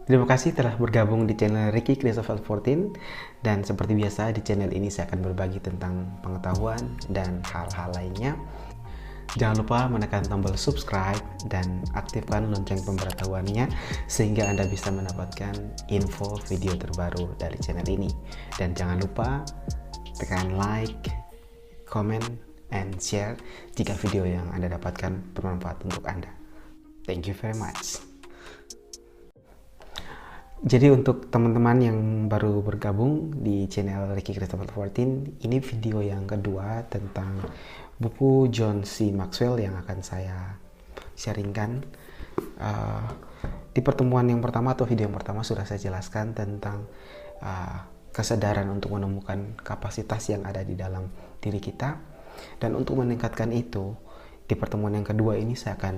Terima kasih telah bergabung di channel Ricky Christopher 14. Dan seperti biasa di channel ini saya akan berbagi tentang pengetahuan dan hal-hal lainnya. Jangan lupa menekan tombol subscribe dan aktifkan lonceng pemberitahuannya sehingga Anda bisa mendapatkan info video terbaru dari channel ini. Dan jangan lupa tekan like, comment, and share jika video yang Anda dapatkan bermanfaat untuk Anda. Thank you very much. Jadi untuk teman-teman yang baru bergabung di channel Ricky Christopher 14, ini video yang kedua tentang buku John C. Maxwell yang akan saya sharingkan. Di pertemuan yang pertama atau video yang pertama sudah saya jelaskan tentang kesadaran untuk menemukan kapasitas yang ada di dalam diri kita. Dan untuk meningkatkan itu, di pertemuan yang kedua ini saya akan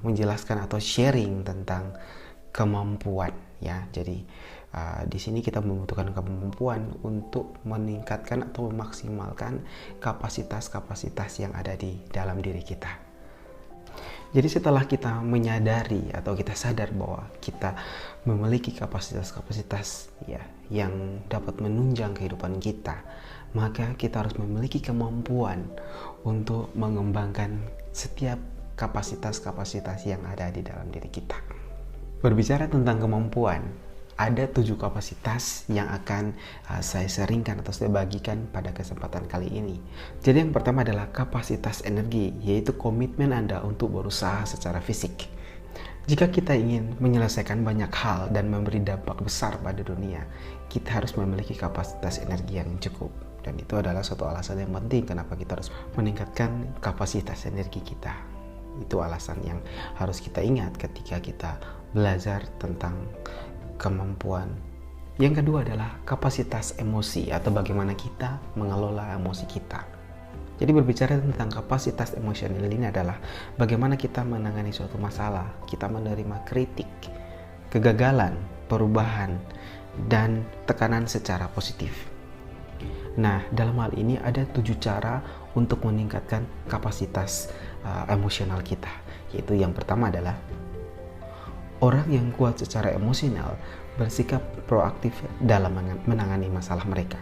menjelaskan atau sharing tentang kemampuan, ya. Jadi di sini kita membutuhkan kemampuan untuk meningkatkan atau memaksimalkan kapasitas-kapasitas yang ada di dalam diri kita. Jadi setelah kita menyadari atau kita sadar bahwa kita memiliki kapasitas-kapasitas ya yang dapat menunjang kehidupan kita, maka kita harus memiliki kemampuan untuk mengembangkan setiap kapasitas-kapasitas yang ada di dalam diri kita. Berbicara tentang kemampuan, ada 7 kapasitas yang akan saya sharingkan atau saya bagikan pada kesempatan kali ini. Jadi yang pertama adalah kapasitas energi, yaitu komitmen Anda untuk berusaha secara fisik. Jika kita ingin menyelesaikan banyak hal dan memberi dampak besar pada dunia, kita harus memiliki kapasitas energi yang cukup. Dan itu adalah suatu alasan yang penting kenapa kita harus meningkatkan kapasitas energi kita. Itu alasan yang harus kita ingat ketika kita belajar tentang kemampuan. Yang kedua adalah kapasitas emosi atau bagaimana kita mengelola emosi kita. Jadi berbicara tentang kapasitas emosional ini adalah bagaimana kita menangani suatu masalah, kita menerima kritik, kegagalan, perubahan, dan tekanan secara positif. Nah, dalam hal ini ada 7 cara untuk meningkatkan kapasitas emosional kita. Yaitu yang pertama adalah orang yang kuat secara emosional bersikap proaktif dalam menangani masalah mereka.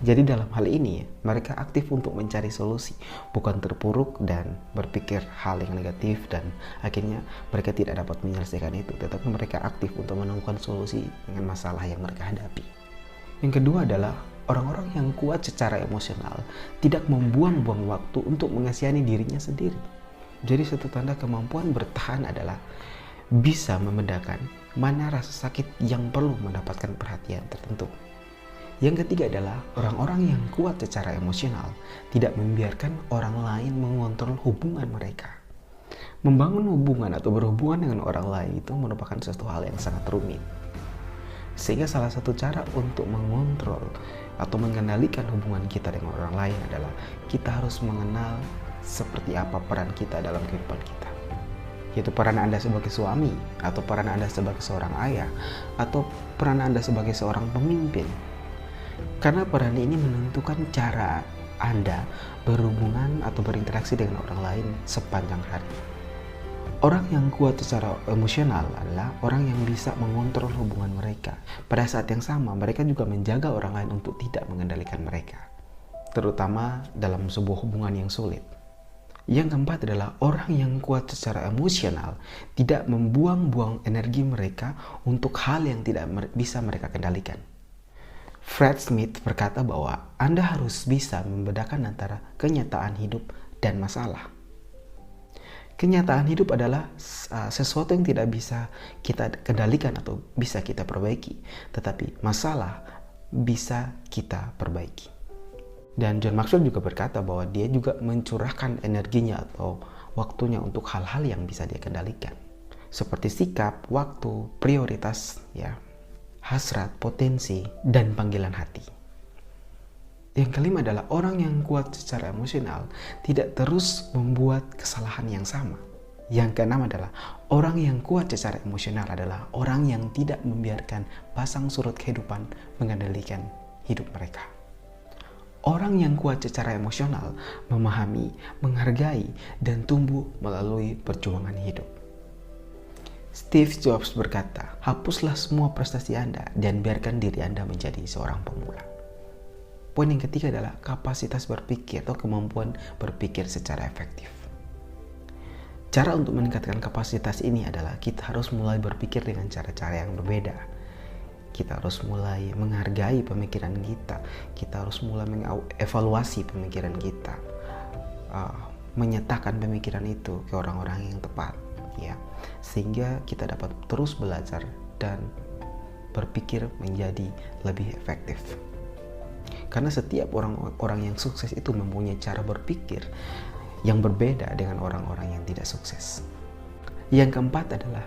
Jadi dalam hal ini mereka aktif untuk mencari solusi, bukan terpuruk dan berpikir hal yang negatif dan akhirnya mereka tidak dapat menyelesaikan itu, tetapi mereka aktif untuk menemukan solusi dengan masalah yang mereka hadapi. Yang kedua adalah orang-orang yang kuat secara emosional tidak membuang-buang waktu untuk mengasihani dirinya sendiri. Jadi satu tanda kemampuan bertahan adalah bisa membedakan mana rasa sakit yang perlu mendapatkan perhatian tertentu. Yang ketiga adalah orang-orang yang kuat secara emosional tidak membiarkan orang lain mengontrol hubungan mereka. Membangun hubungan atau berhubungan dengan orang lain itu merupakan sesuatu hal yang sangat rumit. Sehingga salah satu cara untuk mengontrol atau mengendalikan hubungan kita dengan orang lain adalah kita harus mengenal seperti apa peran kita dalam kehidupan kita. Yaitu peran Anda sebagai suami, atau peran Anda sebagai seorang ayah, atau peran Anda sebagai seorang pemimpin. Karena peran ini menentukan cara Anda berhubungan atau berinteraksi dengan orang lain sepanjang hari. Orang yang kuat secara emosional adalah orang yang bisa mengontrol hubungan mereka. Pada saat yang sama, mereka juga menjaga orang lain untuk tidak mengendalikan mereka, terutama dalam sebuah hubungan yang sulit. Yang keempat adalah orang yang kuat secara emosional tidak membuang-buang energi mereka untuk hal yang tidak bisa mereka kendalikan. Fred Smith berkata bahwa Anda harus bisa membedakan antara kenyataan hidup dan masalah. Kenyataan hidup adalah sesuatu yang tidak bisa kita kendalikan atau bisa kita perbaiki, tetapi masalah bisa kita perbaiki. Dan John Maxwell juga berkata bahwa dia juga mencurahkan energinya atau waktunya untuk hal-hal yang bisa dia kendalikan. Seperti sikap, waktu, prioritas, ya, hasrat, potensi, dan panggilan hati. Yang kelima adalah orang yang kuat secara emosional tidak terus membuat kesalahan yang sama. Yang keenam adalah orang yang kuat secara emosional adalah orang yang tidak membiarkan pasang surut kehidupan mengendalikan hidup mereka. Orang yang kuat secara emosional memahami, menghargai, dan tumbuh melalui perjuangan hidup. Steve Jobs berkata, hapuslah semua prestasi Anda dan biarkan diri Anda menjadi seorang pemula. Poin yang ketiga adalah kapasitas berpikir atau kemampuan berpikir secara efektif. Cara untuk meningkatkan kapasitas ini adalah kita harus mulai berpikir dengan cara-cara yang berbeda. Kita harus mulai menghargai pemikiran kita. Kita harus mulai mengevaluasi pemikiran kita. Menyatakan pemikiran itu ke orang-orang yang tepat, ya, sehingga kita dapat terus belajar dan berpikir menjadi lebih efektif. Karena setiap orang yang sukses itu mempunyai cara berpikir yang berbeda dengan orang-orang yang tidak sukses. Yang keempat adalah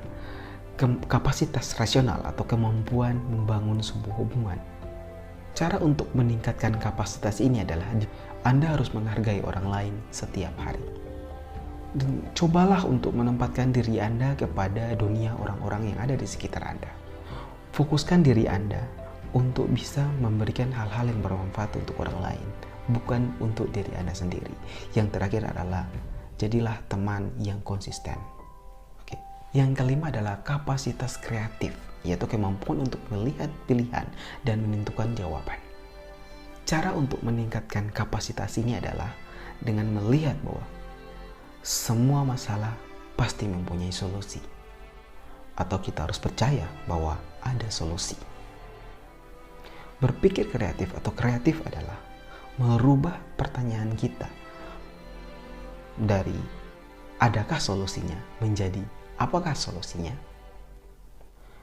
kapasitas rasional atau kemampuan membangun sebuah hubungan. Cara untuk meningkatkan kapasitas ini adalah Anda harus menghargai orang lain setiap hari. Dan cobalah untuk menempatkan diri Anda kepada dunia orang-orang yang ada di sekitar Anda. Fokuskan diri Anda untuk bisa memberikan hal-hal yang bermanfaat untuk orang lain, bukan untuk diri Anda sendiri. Yang terakhir adalah jadilah teman yang konsisten. Oke. Yang kelima adalah kapasitas kreatif, yaitu kemampuan untuk melihat pilihan dan menentukan jawaban. Cara untuk meningkatkan kapasitas ini adalah dengan melihat bahwa semua masalah pasti mempunyai solusi. Atau kita harus percaya bahwa ada solusi. Berpikir kreatif atau kreatif adalah merubah pertanyaan kita dari adakah solusinya menjadi apakah solusinya.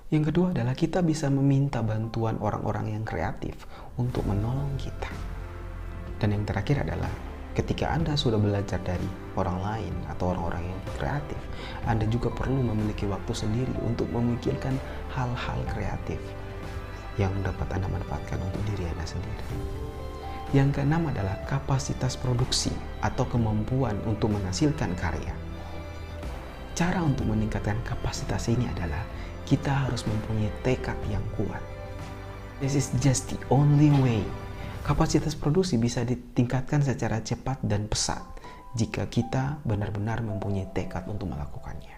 Yang kedua adalah kita bisa meminta bantuan orang-orang yang kreatif untuk menolong kita. Dan yang terakhir adalah ketika Anda sudah belajar dari orang lain atau orang-orang yang kreatif, Anda juga perlu memiliki waktu sendiri untuk memikirkan hal-hal kreatif yang dapat Anda manfaatkan untuk diri Anda sendiri. Yang keenam adalah kapasitas produksi atau kemampuan untuk menghasilkan karya. Cara untuk meningkatkan kapasitas ini adalah kita harus mempunyai tekad yang kuat. This is just the only way. Kapasitas produksi bisa ditingkatkan secara cepat dan pesat jika kita benar-benar mempunyai tekad untuk melakukannya.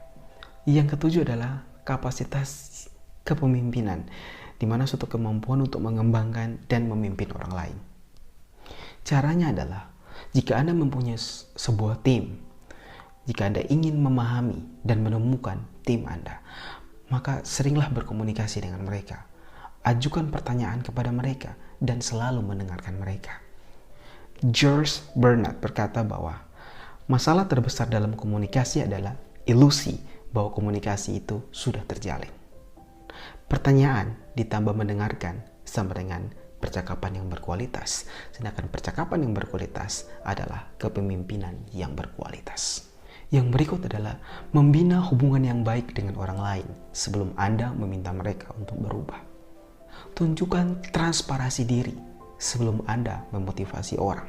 Yang ketujuh adalah kapasitas kepemimpinan, di mana suatu kemampuan untuk mengembangkan dan memimpin orang lain. Caranya adalah jika Anda mempunyai sebuah tim, jika Anda ingin memahami dan menemukan tim Anda, maka seringlah berkomunikasi dengan mereka. Ajukan pertanyaan kepada mereka dan selalu mendengarkan mereka. George Bernard berkata bahwa masalah terbesar dalam komunikasi adalah ilusi bahwa komunikasi itu sudah terjalin. Pertanyaan ditambah mendengarkan sama dengan percakapan yang berkualitas. Sedangkan percakapan yang berkualitas adalah kepemimpinan yang berkualitas. Yang berikut adalah membina hubungan yang baik dengan orang lain sebelum Anda meminta mereka untuk berubah. Tunjukkan transparansi diri sebelum Anda memotivasi orang.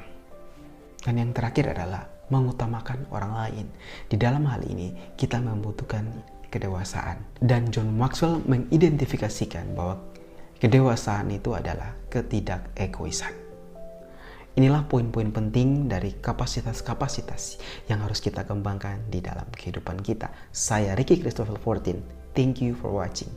Dan yang terakhir adalah mengutamakan orang lain. Di dalam hal ini kita membutuhkan kedewasaan. Dan John Maxwell mengidentifikasikan bahwa kedewasaan itu adalah ketidakegoisan. Inilah poin-poin penting dari kapasitas-kapasitas yang harus kita kembangkan di dalam kehidupan kita. Saya Ricky Christopher 14. Thank you for watching.